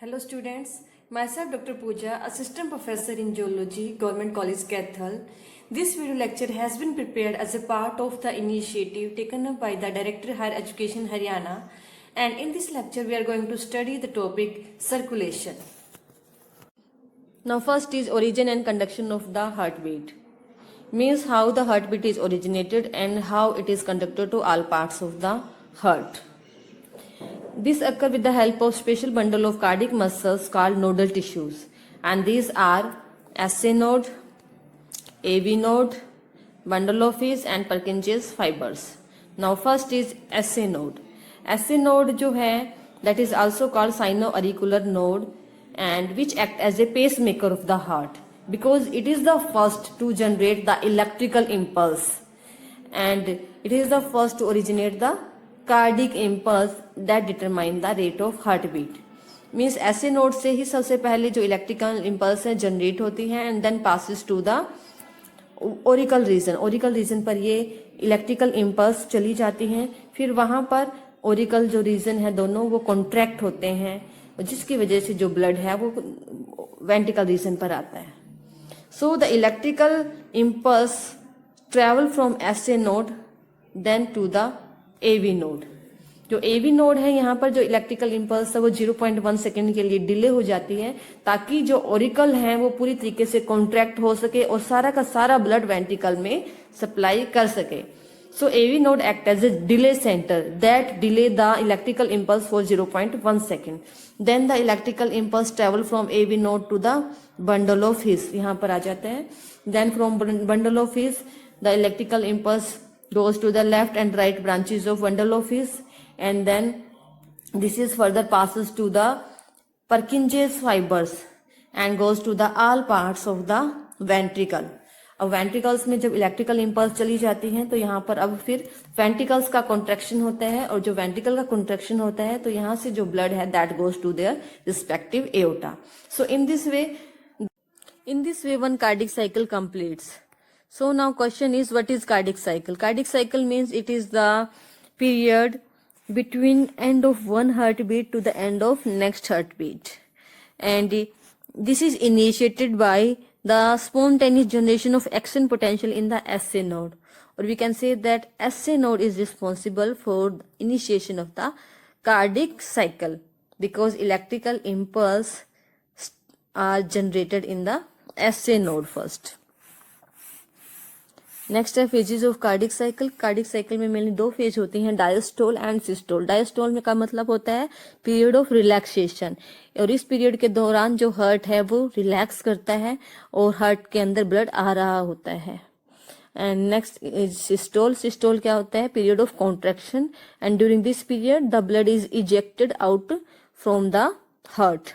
Hello students, myself Dr. Pooja, Assistant Professor in Geology, Government College Kathal. This video lecture has been prepared as a part of the initiative taken up by the Director Higher Education Haryana, and in this lecture we are going to study the topic circulation. Now first is origin and conduction of the heartbeat. Means how the heartbeat is originated and how it is conducted to all parts of the heart. This occurs with the help of special bundle of cardiac muscles called nodal tissues, and these are SA node, AV node, bundle of His and Purkinje's fibers. Now first is SA node. SA node जो है that is also called sinoauricular node and which act as a pacemaker of the heart because it is the first to generate the electrical impulse and it is the first to originate the cardiac impulse that determine the rate of heart beat. Means ऐसे node से ही सबसे पहले जो electrical impulse है generate होती है and then passes to the auricle region. Auricle region पर ये इलेक्ट्रिकल इम्पल्स चली जाती हैं, फिर वहां पर ओरिकल जो रीजन है दोनों वो कॉन्ट्रैक्ट होते हैं जिसकी वजह से जो ब्लड है वो वेंट्रिकल रीजन पर आता है. So the electrical impulse travel from SA node then to the AV node. जो एवी नोड है यहाँ पर जो इलेक्ट्रिकल इम्पल्स है वो 0.1 सेकेंड के लिए डिले हो जाती है ताकि जो ओरिकल है वो पूरी तरीके से कॉन्ट्रैक्ट हो सके और सारा का सारा ब्लड वेंट्रिकल में सप्लाई कर सके. So AV node act as a delay centre that delay the electrical impulse for 0.1 second. Then the electrical impulse travel from AV node to the bundle of His. यहाँ पर आ जाते हैं. Then from bundle of His the electrical impulse goes to the left and right branches of bundle of His and then this is further passes to the Purkinje's fibers and goes to the all parts of the ventricle. अब ventricles में जब electrical impulse चली जाती हैं तो यहाँ पर अब फिर वेंट्रिकल्स का कॉन्ट्रैक्शन होता है और जो वेंट्रिकल का कॉन्ट्रैक्शन होता है तो यहाँ से जो ब्लड है that goes to their respective aorta. So in this way one cardiac cycle completes. So now question is what is cardiac cycle? Cardiac cycle means it is the period between end of one heartbeat to the end of next heartbeat. And this is initiated by the spontaneous generation of action potential in the SA node. Or we can say that SA node is responsible for initiation of the cardiac cycle because electrical impulse are generated in the SA node first. Next है phases of cardiac cycle. Cardiac cycle में mainly दो phase होती हैं, diastole and systole. Diastole में का मतलब होता है पीरियड ऑफ रिलैक्सेशन और इस पीरियड के दौरान जो हार्ट है वो रिलैक्स करता है और हार्ट के अंदर ब्लड आ रहा होता है. And next is systole. Systole क्या होता है period of contraction and during this period the blood is ejected out from the heart.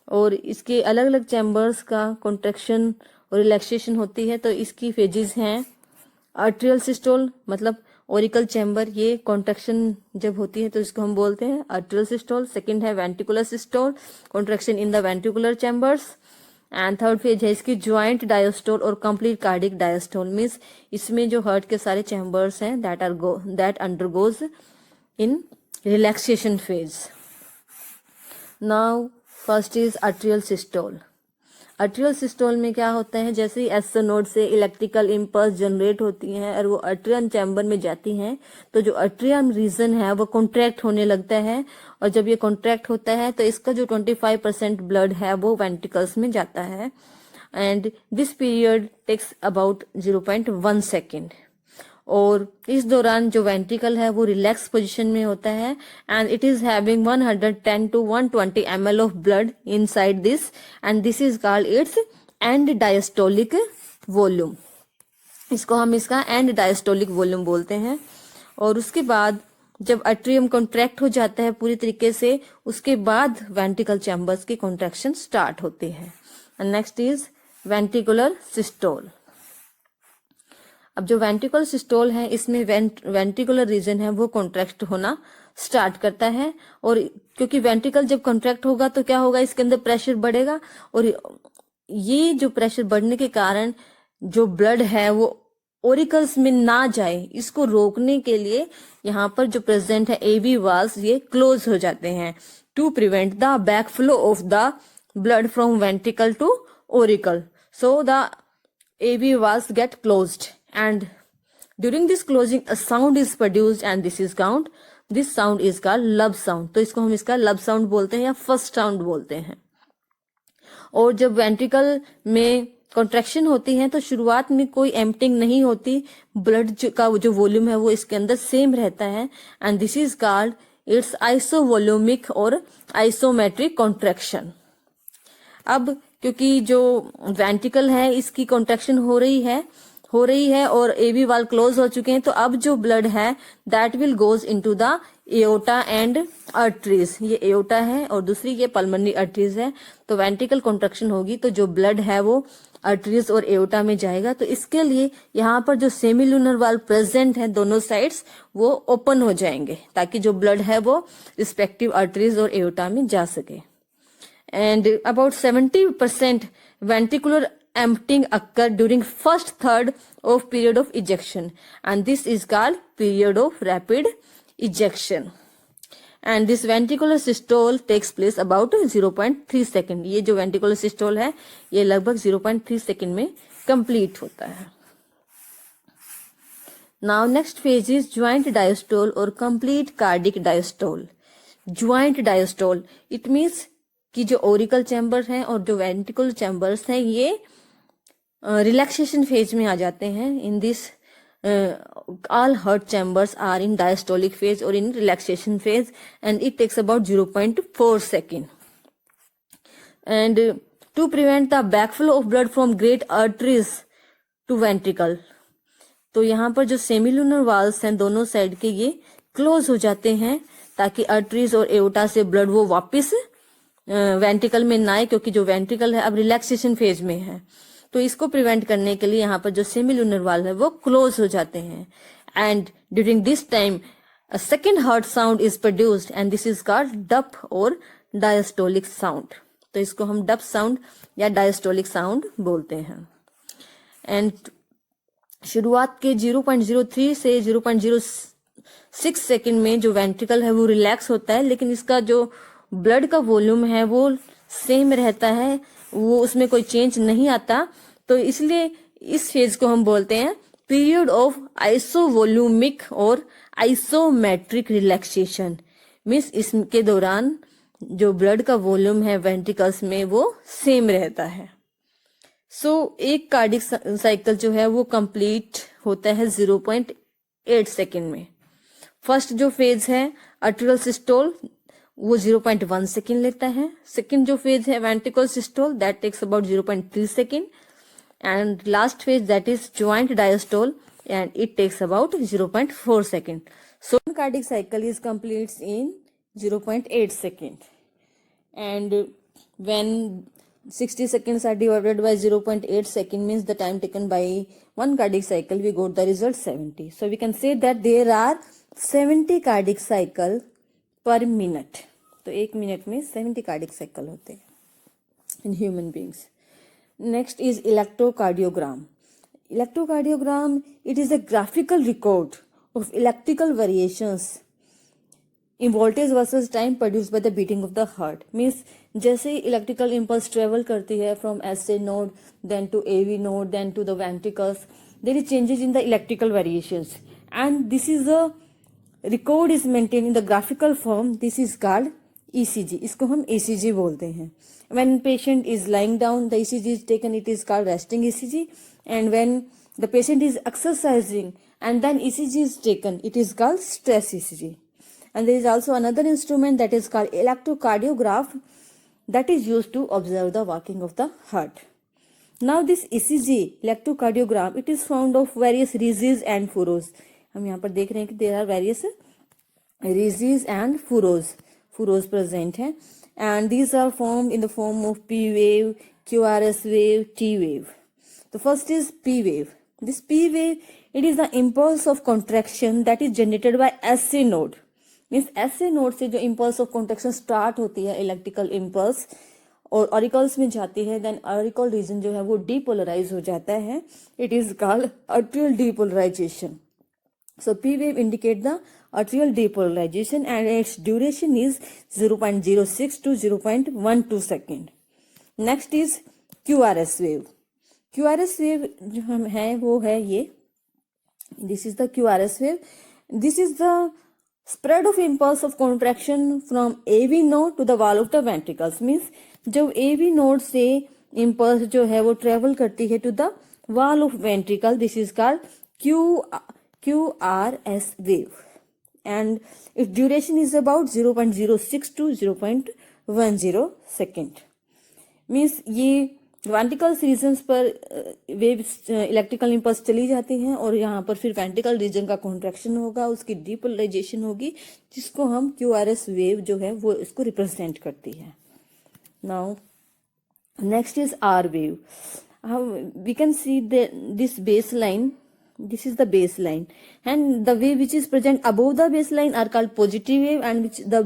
और इसके अलग अलग चैम्बर्स का कॉन्ट्रैक्शन और रिलैक्सेशन होती है तो इसकी फेजेस हैं. आर्ट्रियल सिस्टोल मतलब ओरिकल चैम्बर, ये कॉन्ट्रैक्शन जब होती है तो इसको हम बोलते हैं आर्ट्रियल सिस्टोल. सेकंड है ventricular systole, contraction in the ventricular chambers. And third phase है इसकी ज्वाइंट डायस्टोल और कंप्लीट कार्डिक डायस्टोल. मींस इसमें जो हार्ट के सारे चैम्बर्स हैं that undergoes in relaxation phase. Now first is atrial systole. Atrial systole में क्या होता है जैसे ही एस नोड से इलेक्ट्रिकल इम्पल्स जनरेट होती हैं और वो आर्ट्रियन चैम्बर में जाती हैं तो जो आर्ट्रियन रीजन है वो कॉन्ट्रैक्ट होने लगता है और जब ये कॉन्ट्रैक्ट होता है तो इसका जो 25% ब्लड है वो वेंट्रिकल्स में जाता है and this period takes about 0.1 second. और इस दौरान जो वेंट्रिकल है वो रिलैक्स पोजीशन में होता है and it is having 110 to 120 ml of blood inside this and this is called it's and diastolic volume. इसको हम इसका एंड डायस्टोलिक वॉल्यूम बोलते हैं. और उसके बाद जब आर्ट्रियम कॉन्ट्रैक्ट हो जाता है पूरी तरीके से उसके बाद वेंट्रिकल चैम्बर्स की कॉन्ट्रैक्शन स्टार्ट होती है. Next is ventricular systole. अब जो वेंट्रिकुलर सिस्टोल है इसमें वेंट्रिकुलर रीजन है वो कॉन्ट्रैक्ट होना स्टार्ट करता है और क्योंकि वेंट्रिकल जब कॉन्ट्रैक्ट होगा तो क्या होगा इसके अंदर प्रेशर बढ़ेगा और ये जो प्रेशर बढ़ने के कारण जो ब्लड है वो ओरिकल्स में ना जाए इसको रोकने के लिए यहाँ पर जो प्रेजेंट है एवी वाल्व्स ये क्लोज हो जाते हैं to prevent the backflow of the blood from ventricle to auricle. So the AV valves get closed, and during this closing a sound is produced, and this sound is called लब sound. तो इसको हम इसका लब sound बोलते हैं या first sound बोलते हैं. और जब वेंट्रिकल में कॉन्ट्रैक्शन होती है तो शुरुआत में कोई एम्प्टिंग नहीं होती, ब्लड का जो वॉल्यूम है वो इसके अंदर सेम रहता है, and this is called its isovolumic और आइसोमेट्रिक कॉन्ट्रैक्शन. अब क्योंकि जो वेंट्रिकल है इसकी कॉन्ट्रैक्शन हो रही है और एवी वाल्व क्लोज हो चुके हैं, तो अब जो ब्लड है that will goes into the aorta and arteries. ये एओर्टा है और दूसरी ये पल्मोनरी आर्टरीज है. तो वेंट्रिकल कॉन्ट्रैक्शन होगी तो जो ब्लड है वो आर्टरीज और एओर्टा में जाएगा. तो इसके लिए यहाँ पर जो सेमिलुनर वाल्व प्रेजेंट है दोनों साइड्स वो ओपन हो जाएंगे ताकि जो ब्लड है वो रिस्पेक्टिव आर्टरीज और एओर्टा में जा सके. And about 70% ventricular emptying occur during first third of period of ejection, and this is called period of rapid ejection. And this ventricular systole takes place about 0.3 second. ये जो ventricular systole है ये लगभग 0.3 second में complete होता है. Now next phase is joint diastole or complete cardiac diastole. Joint diastole it means कि जो ओरिकल चैम्बर हैं और जो वेंट्रिकुलर चैम्बर्स हैं ये रिलैक्सेशन फेज में आ जाते हैं. In this all heart chambers are in diastolic phase or in relaxation phase, and it takes about 0.4 second. And to prevent the backflow of blood from great arteries to ventricle, तो यहाँ पर जो semilunar valves हैं दोनों side के ये close हो जाते हैं ताकि आर्टरीज और एओर्टा से ब्लड वो वापस वेंट्रिकल में ना आए, क्योंकि जो वेंट्रिकल है अब रिलैक्सेशन फेज में है. तो इसको प्रिवेंट करने के लिए यहाँ पर जो सेमिलुनर वाल्व है वो क्लोज हो जाते हैं. And during this time a second heart sound is produced and this is called डप और डायस्टोलिक साउंड. तो इसको हम डप साउंड या डायस्टोलिक साउंड बोलते हैं. एंड शुरुआत के 0.03 से 0.06 सेकेंड में जो वेंट्रिकल है वो रिलैक्स होता है, लेकिन इसका जो ब्लड का वॉल्यूम है वो सेम रहता है, वो उसमें कोई चेंज नहीं आता. तो इसलिए इस फेज को हम बोलते हैं पीरियड ऑफ आइसोवॉल्यूमिक और आइसोमेट्रिक रिलैक्सेशन. मीन्स इसके दौरान जो ब्लड का वॉल्यूम है वेंट्रिकल्स में वो सेम रहता है. सो एक कार्डिक साइकिल जो है वो कंप्लीट होता है 0.8 सेकेंड में. फर्स्ट जो फेज है आर्टरियल सिस्टोल वो 0.1 सेकेंड लेता है. सेकेंड जो फेज है ventricle systole that takes about 0.3 second, and last phase that is joint diastole and it takes about 0.4 second. So cardiac cycle is completes in 0.8 second, and when 60 seconds are divided by 0.8 second means the time taken by one cardiac cycle, we got the result 70. So we can say that there are 70 cardiac cycle per minute. तो एक minute में 70 cardiac cycle होते हैं in human beings. Next is electrocardiogram. Electrocardiogram it is a graphical record of electrical variations in voltage versus time produced by the beating of the heart. Means जैसे ही electrical impulse travel करती है from SA node then to AV node then to the ventricles, there is changes in the electrical variations, and this is a record is maintained in the graphical form. This is called ECG. इसको हम ECG बोलते हैं. When patient is lying down, the ECG is taken. It is called resting ECG. And when the patient is exercising and then ECG is taken, it is called stress ECG. And there is also another instrument that is called electrocardiograph that is used to observe the working of the heart. Now this ECG, electrocardiogram, it is found of various rheses and furrows. हम यहाँ पर देख रहे हैं कि there are various rheses and furrows present है, and these are formed in the form of P wave, QRS wave, T wave. The first is P wave. This P wave, it is the impulse of contraction that is generated by SA node. Means SA node से जो impulse of contraction start होती है electrical impulse और auricles में जाती है, then auricle reason जो है वो डीपोलराइज हो जाता है. It is called arterial depolarization. So P wave indicate the arterial depolarization, and its duration is 0.06 to 0.12 second. Next is QRS wave. QRS wave जो हम है वो है ये, this is the QRS wave. This is the spread of impulse of contraction from AV node to the wall of the ventricles. Means जब AV node से impulse जो है वो travel करती है to the wall of ventricle, this is called QRS wave, and its duration is about 0.06 to 0.10 second. Means ये ventricle regions पर wave electrical impulse चली जाती हैं और यहाँ पर फिर वेंट्रिकल रीजन का कॉन्ट्रैक्शन होगा, उसकी डीपोलराइजेशन होगी, जिसको हम क्यूआरएस वेव जो है वो इसको रिप्रेजेंट करती है. Now next is R wave. We can see this base line. This is the baseline, and the wave which is present above the baseline are called positive wave, and which the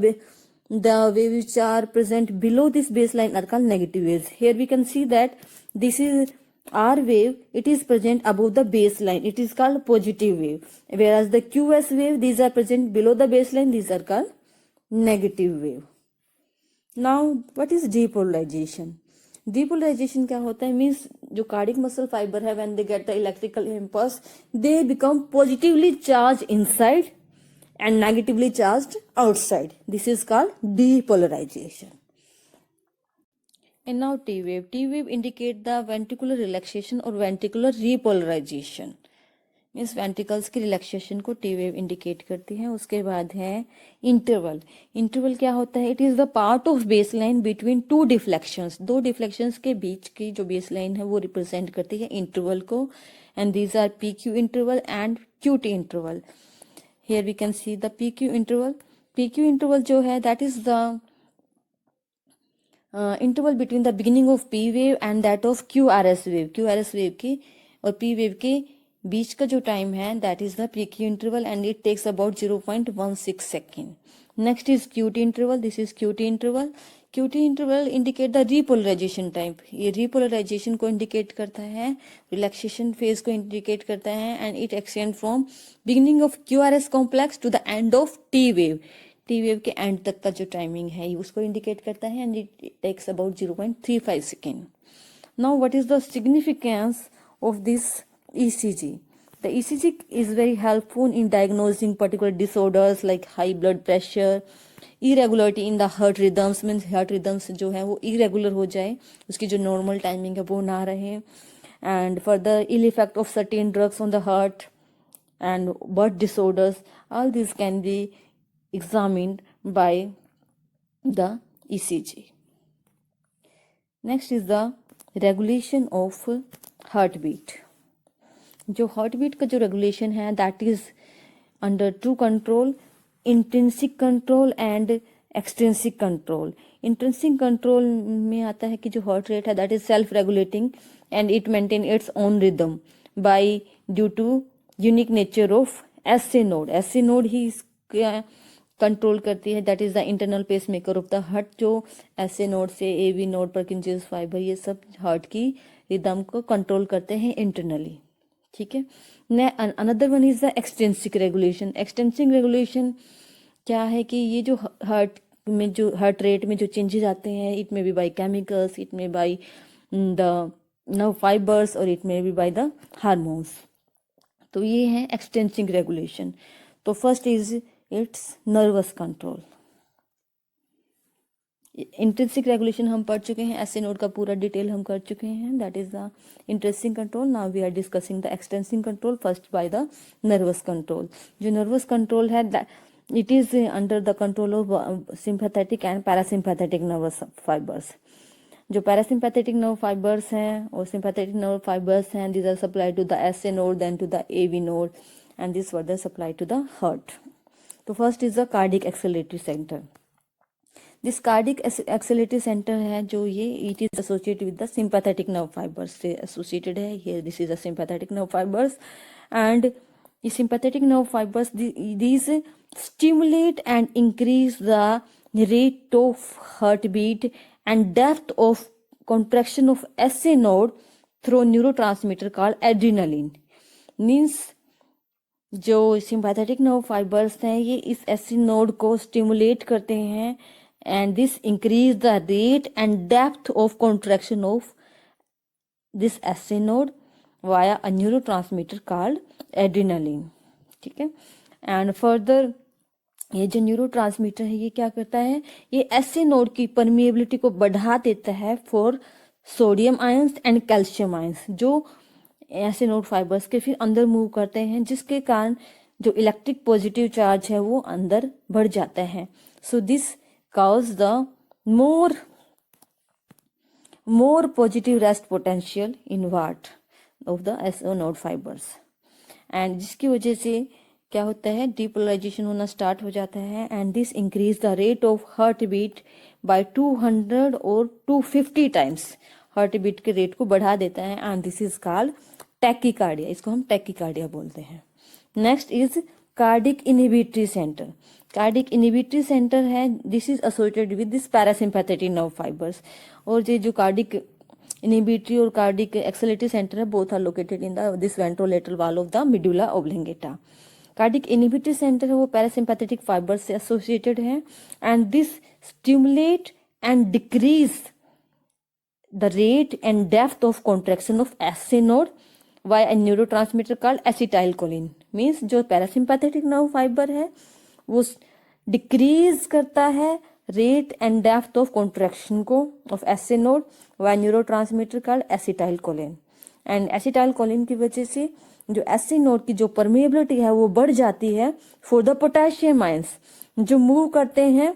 wave which are present below this baseline are called negative waves. Here we can see that this is R wave, it is present above the baseline, it is called positive wave, whereas the QS wave, these are present below the baseline, these are called negative wave. Now what is depolarization? Depolarization क्या होता है? Means जो cardiac muscle fibre है, when they get the electrical impulse, they become positively charge inside and negatively charged outside. This is called depolarization. And now T wave. T wave indicate the ventricular relaxation or ventricular repolarization. Means ventricles की relaxation को T wave indicate करती है. उसके बाद है interval. Interval क्या होता है? It is the part of base line between two deflections. दो डिफ्लेक्शंस के बीच की जो बेस लाइन है वो रिप्रेजेंट करती है इंटरवल को, and these R P Q interval and Q T interval. Here we can see the PQ interval. PQ interval जो है that is the interval between the beginning of P wave and that of QRS wave. QRS wave की और P wave के बीच का जो time है that is the PQ interval, and it takes about 0.16 second. Next is QT interval. This is QT interval. QT interval indicate the repolarization type. ये repolarization को indicate करता है, relaxation phase को indicate करता है, and it extend from beginning of QRS complex to the end of T wave. T wave के end तक का जो timing है उसको indicate करता है, and it takes about 0.35 second. Now what is the significance of this ECG? The ECG is very helpful in diagnosing particular disorders like high blood pressure, irregularity in the heart rhythms, means heart rhythms जो है वो irregular हो जाए, उसकी जो normal timing है वो ना रहे, and further ill effect of certain drugs on the heart and birth disorders. All these can be examined by the ECG. Next is the regulation of heartbeat. जो हार्टबीट का जो रेगुलेशन है that is under two control, intrinsic control and extrinsic control. Intrinsic control में आता है कि जो heart rate है that is self regulating and it maintain its own rhythm by due to unique nature of SA node. SA node ही इसका control करती है, that is the internal pacemaker of the heart. जो SA node से AV node पर किंजेस fibre ये सब heart की रिदम को कंट्रोल करते हैं इंटरनली. ठीक है. Another one is the extrinsic regulation. Extrinsic regulation क्या है कि ये जो हार्ट में जो हार्ट रेट में जो चेंजेस आते हैं, it may be by chemicals, it may by the nerve fibres और it may be by the hormones. तो ये है एक्सटेंसिक रेगुलेशन. तो first is its nervous control. Intrinsic regulation हम पढ़ चुके हैं, एसए नोड का पूरा डिटेल हम कर चुके हैं, that is the intrinsic control. Now we are discussing the extrinsic control first by the nervous control. जो नर्वस कंट्रोल है it is under the control of sympathetic and parasympathetic nervous fibers. जो parasympathetic nerve fibers हैं और sympathetic nerve fibers हैं, these are supply to the SA node, then to the AV node, and this further supply to the heart. तो first is the cardiac acceleratory centre. This cardiac acceleratory centre है जो ये it is associated with the sympathetic nerve fibres से associated है. Here this is the sympathetic nerve fibres, and ये sympathetic nerve fibres these stimulate and increase the rate of heartbeat and depth of contraction of SA node through neurotransmitter called adrenaline. Means जो sympathetic nerve fibers हैं ये इस AC node को stimulate करते हैं and this increase the rate and depth of contraction of this AC node via a neurotransmitter called adrenaline. ठीक है, and further ये जो न्यूरोट्रांसमीटर है ये क्या करता है, ये एसी नोड की परमिएबिलिटी को बढ़ा देता है for sodium ions and calcium ions, जो ऐसे नोड फाइबर्स के फिर अंदर मूव करते हैं, जिसके कारण जो इलेक्ट्रिक पॉजिटिव चार्ज है वो अंदर बढ़ जाता है। So this cause the more positive rest potential inward of the SO node fibers, and जिसकी वजह से क्या होता है, डिपोलराइजेशन होना स्टार्ट हो जाता है and this increase the rate of heart beat by 200 और 250 टाइम्स, हार्ट बीट के रेट को बढ़ा देता है and this is called tachycardia, इसको हम टैकीकार्डिया बोलते हैं। Next is cardiac inhibitory centre. Cardiac inhibitory centre है, this is associated with this parasympathetic nerve fibres, और ये जो कार्डिक इनहिबिटरी और कार्डिक एक्सेलेटरी सेंटर है both are located in the this ventrolateral wall of the medulla oblongata. Cardiac inhibitory centre है वो parasympathetic fibres से associated है and this stimulate and decrease the rate and depth of contraction of SC node by a neurotransmitter called acetylcholine। Means जो parasympathetic nerve fibre है वो decrease करता है rate and depth of contraction को of SC node by neurotransmitter called acetylcholine, and acetylcholine की वजह से जो एससी नोड की जो परमिएबिलिटी है वो बढ़ जाती है फॉर द पोटेशियम आयंस जो मूव करते हैं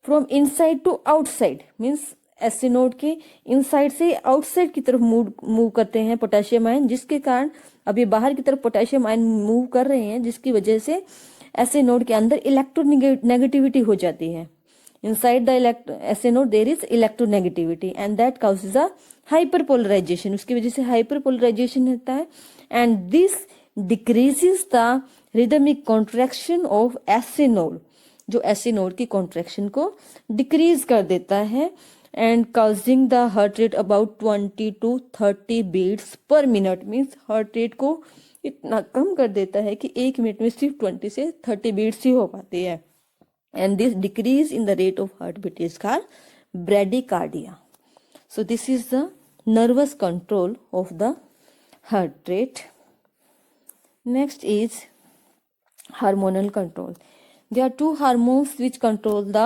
from inside to outside, means SC node के इनसाइड से आउटसाइड की तरफ मूव करते हैं पोटेशियम आयन, जिसके कारण अभी बाहर की तरफ पोटेशियम आयन मूव कर रहे हैं, जिसकी वजह से एससी नोड के अंदर इलेक्ट्रोनेगेटिविटी हो जाती है। Inside the SC node there is electronegativity and that causes a hyperpolarization, उसकी वजह से हाइपरपोलराइजेशन होता है and this decreases the rhythmic contraction of SC node, जो एससी नोड की कॉन्ट्रैक्शन को डिक्रीज कर देता है and causing the heart rate about 20 to 30 beats per minute, means heart rate को इतना कम कर देता है कि एक मिनट में सिर्फ 20 से 30 बीट्स ही हो पाती है and this decrease in the rate of heart beat is called bradycardia. So this is the nervous control of the heart rate. Next is hormonal control. There are two hormones which control the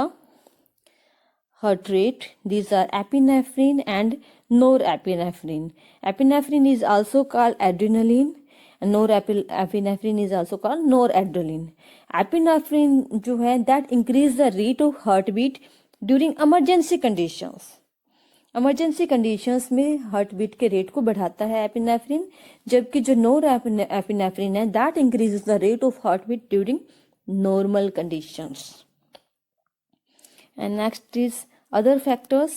heart rate. These are epinephrine and norepinephrine. Epinephrine is also called adrenaline and norepinephrine is also called noradrenaline. Epinephrine जो है that increase the rate of heartbeat during emergency conditions. Emergency conditions में heart beat के rate को बढ़ाता है epinephrine, जबकि जो norepinephrine है that increases the rate of heart beat during normal conditions. And next is other factors.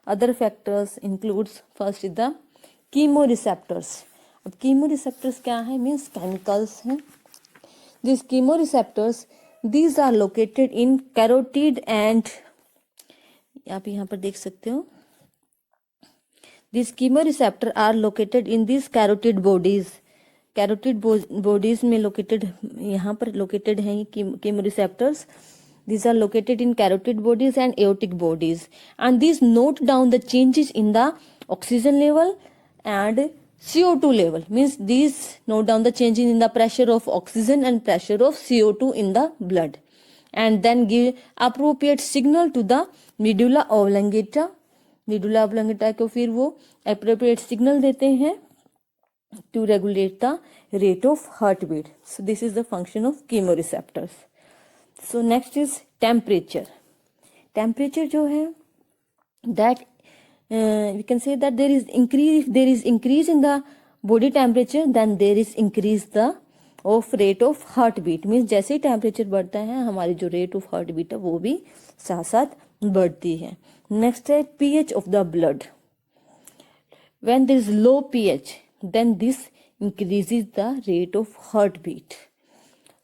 Other factors includes first is the chemoreceptors. अब chemoreceptors क्या है, means chemicals हैं. These chemoreceptors these are located in carotid and आप यहाँ पर देख सकते हो these chemoreceptors are located in these carotid bodies. Carotid bodies में लोकेटेड, यहाँ पर लोकेटेड हैं chemoreceptors. These are located in carotid bodies and aortic bodies and these note down the changes in the oxygen level and CO2 level, means these note down the changes in the pressure of oxygen and pressure of CO2 in the blood and then give appropriate signal to the medulla oblongata. medulla oblongata को फिर वो appropriate signal देते हैं to regulate the rate of heartbeat. So this is the function of chemoreceptors. So next is temperature. Temperature जो है that we can say that there is increase, if there is increase in the body temperature then there is increase the of rate of heartbeat, means जैसे ही temperature बढ़ता है हमारी जो rate of heartbeat है वो भी साथ साथ बढ़ती है। Next है pH of the blood. When there is low pH then this increases the rate of heartbeat.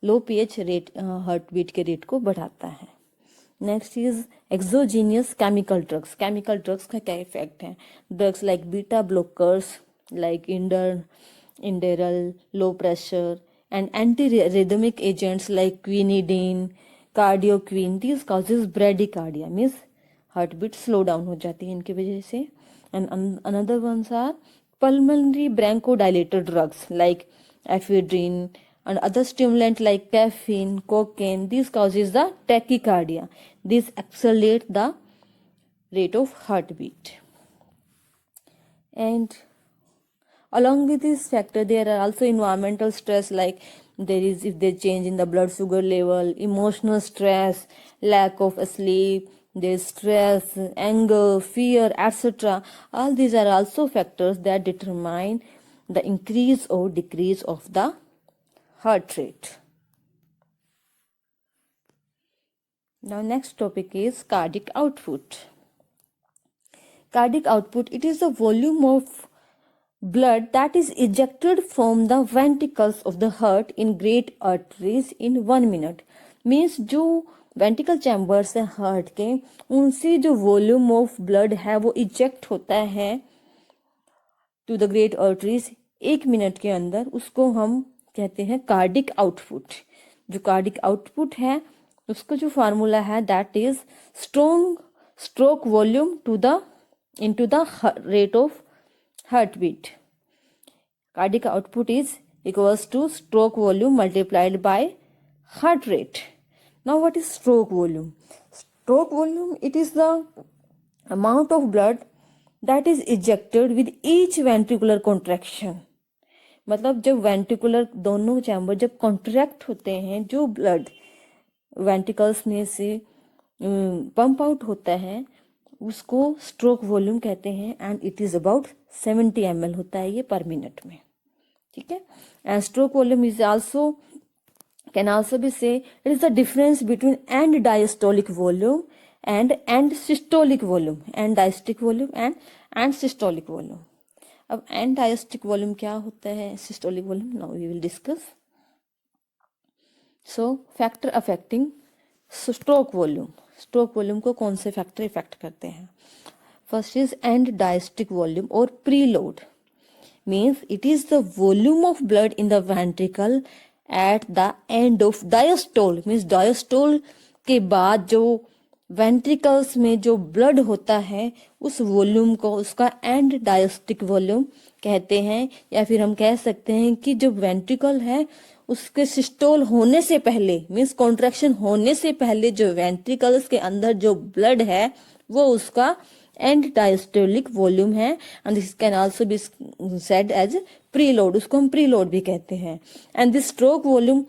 Low pH rate heartbeat के रेट को बढ़ाता है। Next is exogenous chemical drugs. Chemical drugs का क्या इफेक्ट है? Drugs like beta blockers like Inderal, low pressure, and anti-rhythmic agents like quinidine, cardioquine, these causes bradycardia, means heartbeat slow down हो जाती है इनकी वजह से. And another ones are pulmonary bronchodilator drugs like ephedrine and other stimulant like caffeine, cocaine. These causes the tachycardia. These accelerate the rate of heartbeat. And along with this factor, there are also environmental stress like if they change in the blood sugar level, emotional stress, lack of sleep, there's stress, anger, fear, etc. All these are also factors that determine the increase or decrease of the heart rate. Now next topic is cardiac output. Cardiac output, it is the volume of blood that is ejected from the ventricles of the heart in great arteries in 1 minute. Means जो ventricle chambers हैं heart के, उनसे जो volume of blood है वो eject होता है to the great arteries 1 minute के अंदर, उसको हम कहते हैं कार्डिक आउटपुट. जो कार्डिक आउटपुट है उसका जो फार्मूला है that is stroke volume into the rate of heartbeat. Cardiac output is equals to stroke volume multiplied by heart rate. Now what is stroke volume? Stroke volume, it is the amount of blood that is ejected with each ventricular contraction. मतलब जब ventricular दोनों chamber जब contract होते हैं, जो blood ventricles में से pump out होता है उसको स्ट्रोक वॉल्यूम कहते हैं. And it is about 70 ml होता है ये पर मिनट में. ठीक है. And stroke volume is also can also be say it is the difference between end diastolic volume and end systolic volume. End diastolic volume and systolic volume. अब end diastolic volume क्या होता है, systolic volume now we will discuss. So factor affecting stroke volume. Stroke volume को कौन से factor effect करते हैं? First is and diastolic volume और preload. Means it is the volume of blood in the ventricle at the end of diastole. Means diastole के बाद जो ventricles में जो ब्लड होता है उस वॉल्यूम को उसका एंड डायस्टिक वॉल्यूम कहते हैं. या फिर हम कह सकते हैं कि जो वेंट्रिकल है उसके सिस्टोल होने से पहले, मीन्स कॉन्ट्रैक्शन होने से पहले जो वेंट्रिकल्स के अंदर जो ब्लड है वो उसका एंड डायस्टोलिक वॉल्यूम है. And this can also be said as preload. उसको हम प्रीलोड भी कहते हैं. And this stroke volume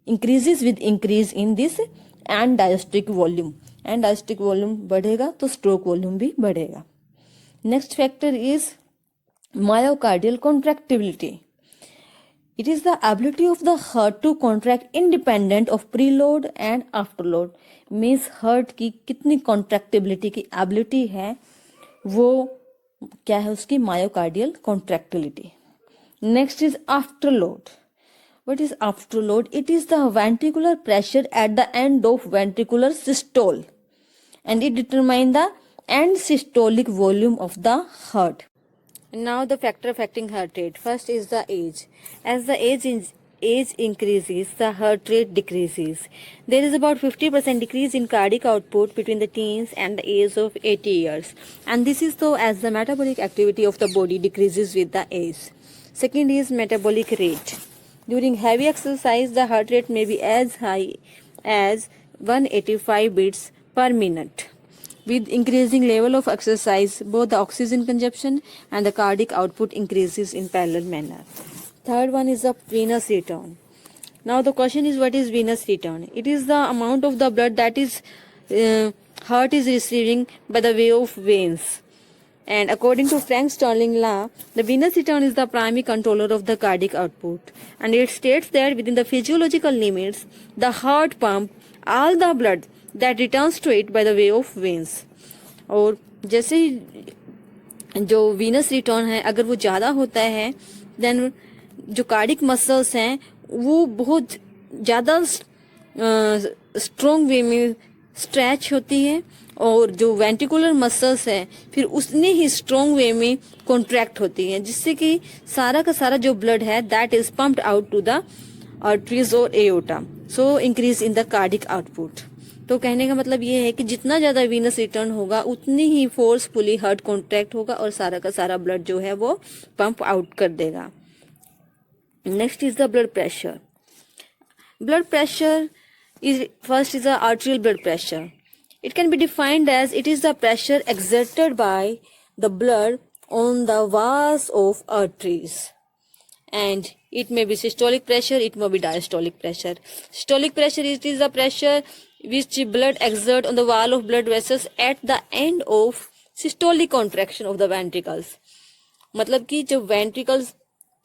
increases with increase in this end diastolic volume. End diastolic volume बढ़ेगा तो स्ट्रोक वॉल्यूम भी बढ़ेगा. Next factor is myocardial contractility. It is the ability of the heart to contract independent of preload and afterload. Means heart की कितनी contractibility की ability है वो क्या है उसकी myocardial contractility. Next is afterload. What is afterload? It is the ventricular pressure at the end of ventricular systole and it determines the end systolic volume of the heart. Now the factor affecting heart rate. First is the age. As the age increases, the heart rate decreases. There is about 50% decrease in cardiac output between the teens and the age of 80 years. And this is so as the metabolic activity of the body decreases with the age. Second is metabolic rate. During heavy exercise, the heart rate may be as high as 185 beats per minute. With increasing level of exercise, both the oxygen consumption and the cardiac output increases in parallel manner. Third one is the venous return. Now the question is, what is venous return? It is the amount of the blood that is heart is receiving by the way of veins. And according to Frank Starling law, the venous return is the primary controller of the cardiac output. And it states that within the physiological limits, the heart pump all the blood that returns to it by the way of veins. और जैसे जो venous return है अगर वो ज़्यादा होता है then जो कार्डिक मसल्स हैं वो बहुत ज़्यादा स्ट्रॉन्ग वे में स्ट्रेच होती है और जो वेंट्रिकुलर मसल्स है फिर उतने ही स्ट्रॉन्ग वे में कॉन्ट्रैक्ट होती है जिससे कि सारा का सारा जो ब्लड है that is pumped out to the arteries or aorta, so increase in the cardiac output. तो कहने का मतलब ये है कि जितना ज़्यादा वीनस रिटर्न होगा उतनी ही फोर्सफुली हार्ट कॉन्ट्रैक्ट होगा और सारा का सारा ब्लड जो है वो पंप आउट कर देगा. Next is the blood pressure. Blood pressure is the arterial blood pressure. It can be defined as it is the pressure exerted by the blood on the walls of arteries. And it may be systolic pressure, it may be diastolic pressure. Systolic pressure is the pressure which blood exert on the wall of blood vessels at the end of systolic contraction of the ventricles. मतलब कि जब ventricles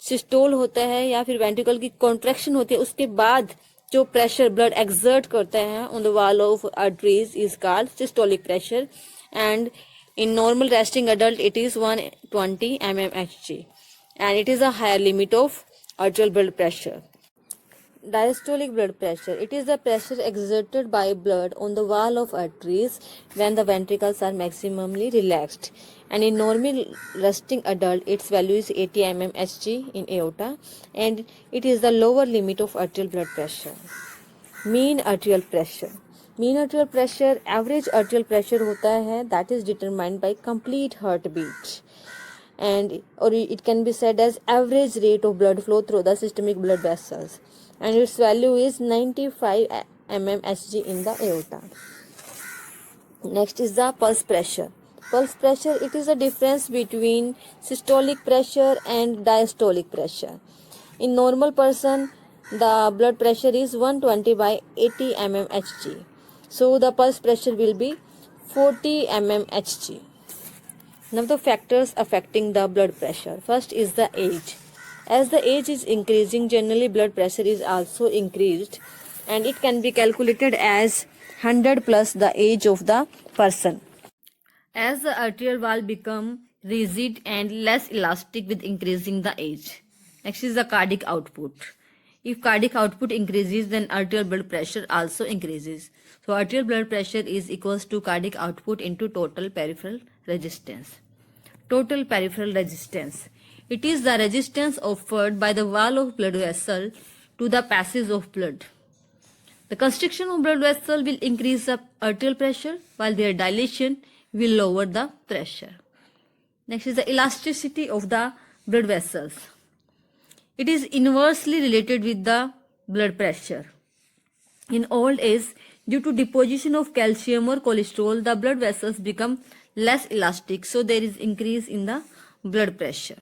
systole होता है या फिर ventricle की contraction होती है उसके बाद जो प्रेशर ब्लड एक्सर्ट करता है on the wall of arteries is called systolic pressure and in normal resting adult it is 120 mmHg and it is a higher limit of arterial blood pressure. Diastolic blood pressure, it is the pressure exerted by blood on the wall of arteries when the ventricles are maximally relaxed, and in normal resting adult its value is 80 mmHg in aorta and it is the lower limit of arterial blood pressure. Mean arterial pressure, mean arterial pressure average arterial pressure होता है that is determined by complete heartbeat and or it can be said as average rate of blood flow through the systemic blood vessels and its value is 95 mmHg in the aorta. Next is the pulse pressure. Pulse pressure, it is a difference between systolic pressure and diastolic pressure. In normal person the blood pressure is 120 by 80 mmHg, so the pulse pressure will be 40 mmHg. Now the factors affecting the blood pressure. First is the age. As the age is increasing, generally blood pressure is also increased and it can be calculated as 100 plus the age of the person. As the arterial wall become rigid and less elastic with increasing the age. Next is the cardiac output. If cardiac output increases, then arterial blood pressure also increases. So arterial blood pressure is equals to cardiac output into total peripheral resistance. Total peripheral resistance. It is the resistance offered by the wall of blood vessel to the passage of blood. The constriction of blood vessel will increase the arterial pressure while their dilation will lower the pressure. Next is the elasticity of the blood vessels. It is inversely related with the blood pressure. In old age, due to deposition of calcium or cholesterol, the blood vessels become less elastic, so there is increase in the blood pressure.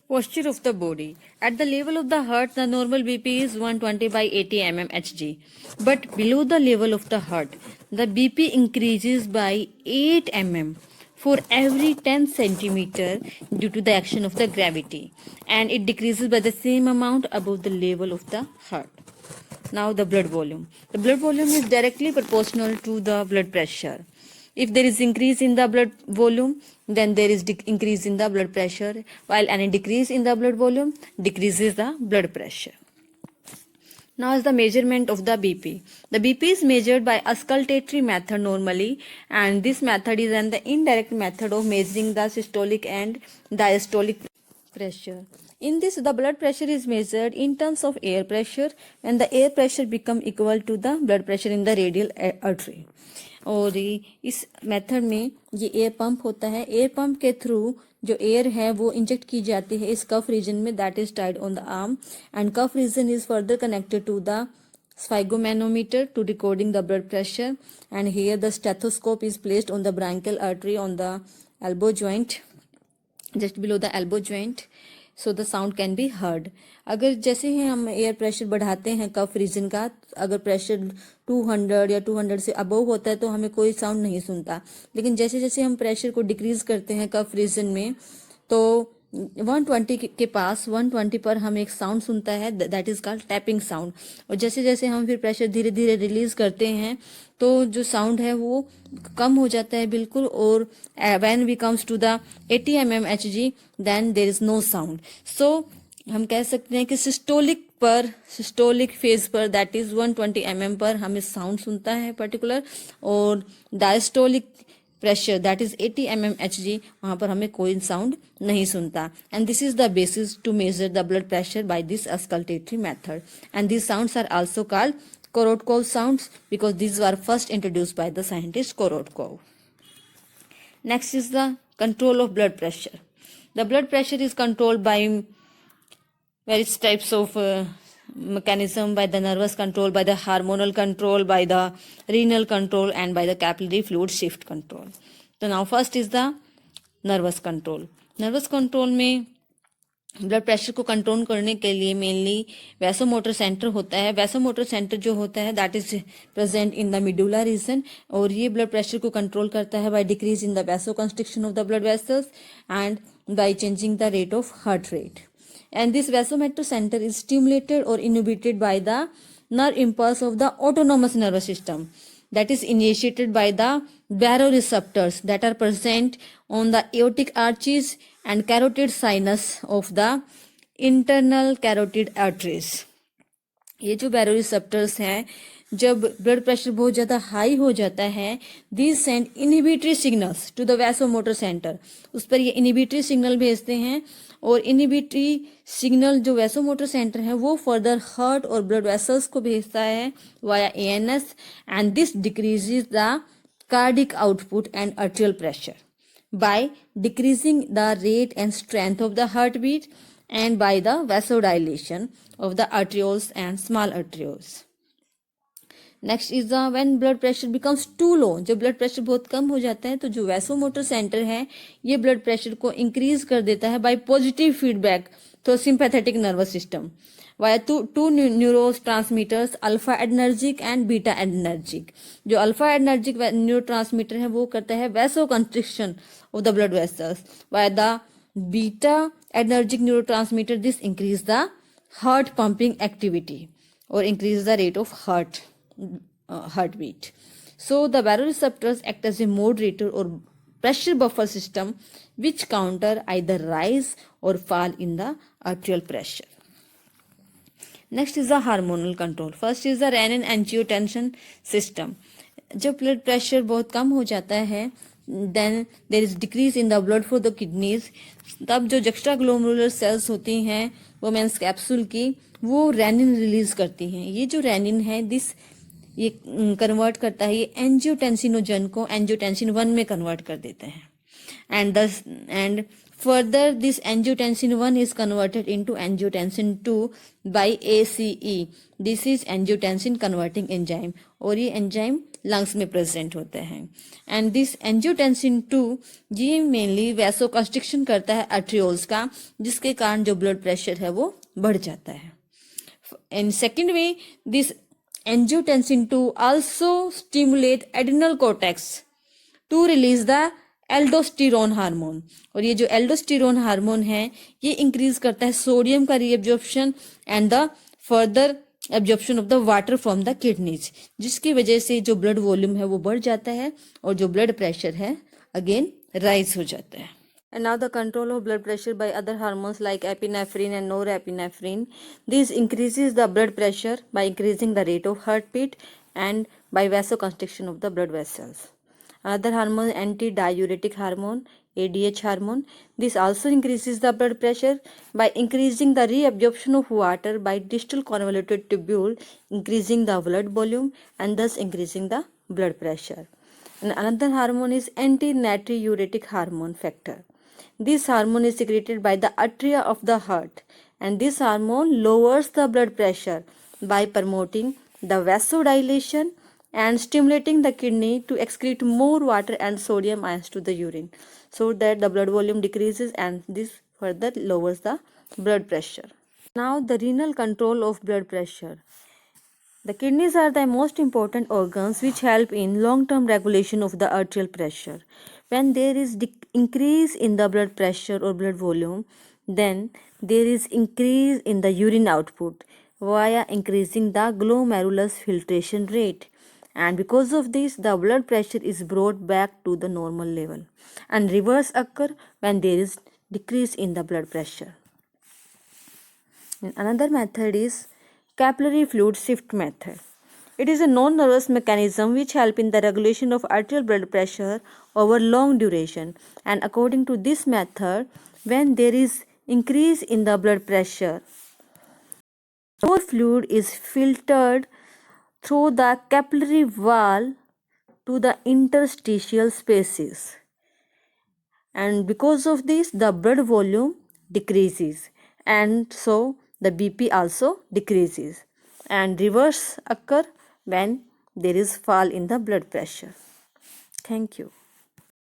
Posture of the body. At the level of the heart, the normal BP is 120 by 80 mmHg. But below the level of the heart, the BP increases by 8 mm for every 10 centimeter due to the action of the gravity, and it decreases by the same amount above the level of the heart. Now the blood volume. The blood volume is directly proportional to the blood pressure. If there is increase in the blood volume, then there is increase in the blood pressure, while any decrease in the blood volume decreases the blood pressure. Now is the measurement of the BP. The BP is measured by auscultatory method normally, and this method is an indirect method of measuring the systolic and diastolic pressure. In this, the blood pressure is measured in terms of air pressure, and the air pressure become equal to the blood pressure in the radial artery. और इस method में ये air pump होता है. Air pump के through जो air है वो इंजेक्ट की जाती है इस कफ रीजन में, that is tied on the arm, and cuff region is further connected to the sphygmomanometer to recording the blood pressure, and here the stethoscope is placed on the branchial artery on the elbow joint, just below the elbow joint, so the sound can be heard. अगर जैसे ही हम air pressure बढ़ाते हैं कफ reason का, अगर pressure 200 या 200 से above होता है तो हमें कोई साउंड नहीं सुनता, लेकिन जैसे जैसे हम प्रेशर को डिक्रीज करते हैं कफ रीजन में तो 120 के पास 120 पर हम एक साउंड सुनता है, that is called tapping sound. और जैसे जैसे हम फिर प्रेशर धीरे धीरे रिलीज करते हैं तो जो साउंड है वो कम हो जाता है बिल्कुल, और when we comes to the 80 mmHg then there is no sound. So हम कह सकते हैं कि सिस्टोलिक फेज पर दैट इज 120 mm पर हमें साउंड सुनता है पर्टिकुलर, और diastolic pressure that is 80 mmHg, वहां पर हमें कोई साउंड नहीं सुनता. And this is the basis to measure the blood pressure by this auscultatory method. And these sounds are also called Korotkov sounds because these were first introduced by the scientist Korotkov. Next is the control of blood pressure. The blood pressure is controlled by various types of mechanism, by the nervous control, by the hormonal control, by the renal control, and by the capillary fluid shift control. So now first is the nervous control. Nervous control में blood pressure को control करने के लिए mainly vasomotor centre होता है. Vasomotor centre जो होता है that is present in the medulla region, और ये ब्लड प्रेशर को कंट्रोल करता है by decrease in the vasoconstriction of the blood vessels and by changing the rate of heart rate. And this vasomotor center is stimulated or inhibited by the nerve impulse of the autonomous nervous system that is initiated by the baroreceptors that are present on the aortic arches and carotid sinus of the internal carotid arteries. ये जो baroreceptors हैं, जब blood pressure बहुत ज़्यादा high हो जाता है, these send inhibitory signals to the vasomotor centre. उस पर ये इनहिबिटरी सिग्नल भेजते हैं, और इनहिबिटरी सिग्नल जो वैसोमोटर सेंटर है वो फर्दर हार्ट और ब्लड वेसल्स को भेजता है via ANS, and this decreases the cardiac output and arterial pressure by decreasing the rate and strength of the heartbeat and by the vasodilation of the arterioles and small arterioles. Next is the when blood pressure becomes too low. जब blood pressure बहुत कम हो जाता है तो जो vasomotor centre है ये blood pressure को इंक्रीज कर देता है by positive feedback through sympathetic nervous system via two neurotransmitters alpha adrenergic and beta adrenergic. जो अल्फा एडनर्जिक न्यूरो ट्रांसमीटर है वो करता है vasoconstriction of the blood vessels, via the beta adrenergic neurotransmitter this increase the heart pumping activity और increase the rate of heartbeat. So the baroreceptors act as a moderator or pressure buffer system which counter either rise or fall in the arterial pressure. Next is the hormonal control. First is the renin angiotensin system. जब blood pressure बहुत कम हो जाता है then there is decrease in the blood for the kidneys. तब जो extra glomerular sales होती हैं women's capsule की, वो रेनिन रिलीज करती हैं. ये जो रेनिन है दिस ये कन्वर्ट करता है, ये एंजियोटेंसिनोजन को एंजियोटेंसिन 1 में कन्वर्ट कर देते हैं. And further this angiotensin 1 is converted into angiotensin 2 by ACE. This is angiotensin converting enzyme, और ये एंजाइम लंग्स में प्रेजेंट होते हैं. एंड दिस एंजियोटेंसिन 2 ये मेनली वैसो कंस्ट्रिक्शन करता है आर्टरियोल्स का, जिसके कारण जो ब्लड प्रेशर है वो बढ़ जाता है. In second way this angiotensin 2 also stimulate adrenal cortex to release the aldosterone hormone. और ये जो एल्डोस्टेरोन हार्मोन है ये इंक्रीज करता है सोडियम का reabsorption and the further absorption of the water from the kidneys, जिसकी वजह से जो ब्लड वॉल्यूम है वो बढ़ जाता है और जो ब्लड प्रेशर है अगेन राइज हो जाता है. And now the control of blood pressure by other hormones like epinephrine and norepinephrine. This increases the blood pressure by increasing the rate of heartbeat and by vasoconstriction of the blood vessels. Another hormone, antidiuretic hormone, ADH hormone. This also increases the blood pressure by increasing the reabsorption of water by distal convoluted tubule, increasing the blood volume and thus increasing the blood pressure. And another hormone is antinatriuretic hormone factor. This hormone is secreted by the atria of the heart, and this hormone lowers the blood pressure by promoting the vasodilation and stimulating the kidney to excrete more water and sodium ions to the urine, so that the blood volume decreases and this further lowers the blood pressure. Now the renal control of blood pressure. The kidneys are the most important organs which help in long-term regulation of the arterial pressure. When there is increase in the blood pressure or blood volume, then there is increase in the urine output via increasing the glomerulus filtration rate. And because of this, the blood pressure is brought back to the normal level. And reverse occur when there is decrease in the blood pressure. And another method is capillary fluid shift method. It is a non-nervous mechanism which help in the regulation of arterial blood pressure over long duration. And according to this method, when there is increase in the blood pressure, more fluid is filtered through the capillary wall to the interstitial spaces, and because of this the blood volume decreases, and so the BP also decreases, and reverse occur when there is fall in the blood pressure. Thank you.